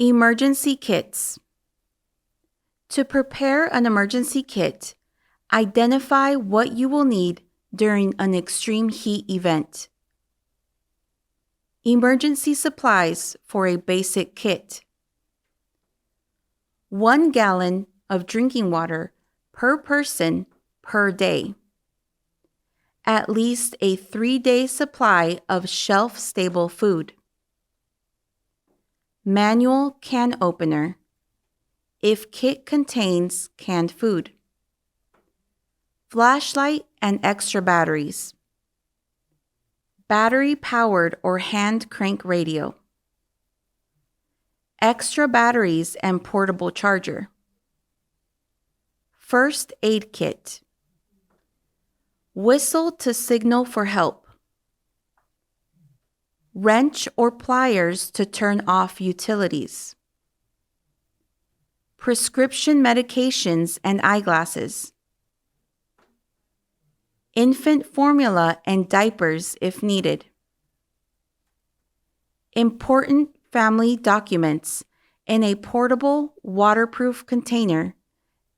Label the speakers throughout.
Speaker 1: Emergency kits. To prepare an emergency kit, identify what you will need during an extreme heat event. Emergency supplies for a basic kit. 1 gallon of drinking water per person per day. At least a 3-day supply of shelf-stable food. Manual can opener if kit contains canned food. Flashlight and extra batteries. Battery-powered or hand crank radio. Extra batteries and portable charger. First aid kit. Whistle to signal for help. Wrench or pliers to turn off utilities. Prescription medications and eyeglasses. Infant formula and diapers if needed. Important family documents in a portable, waterproof container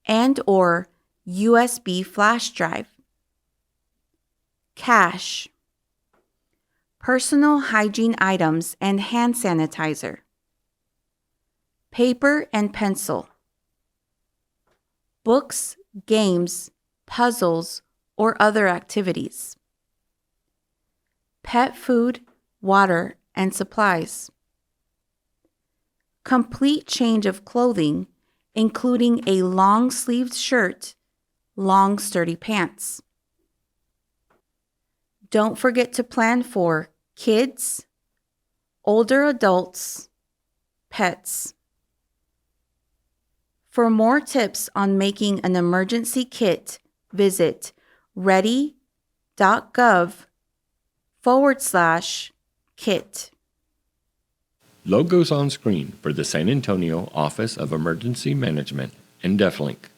Speaker 1: and/or USB flash drive. Cash. Personal hygiene items and hand sanitizer. Paper and pencil. Books, games, puzzles, or other activities. Pet food, water, and supplies. Complete change of clothing, including a long-sleeved shirt, long sturdy pants. Don't forget to plan for kids, older adults, pets. For more tips on making an emergency kit, visit ready.gov/kit.
Speaker 2: Logos on screen for the San Antonio Office of Emergency Management and DefLink.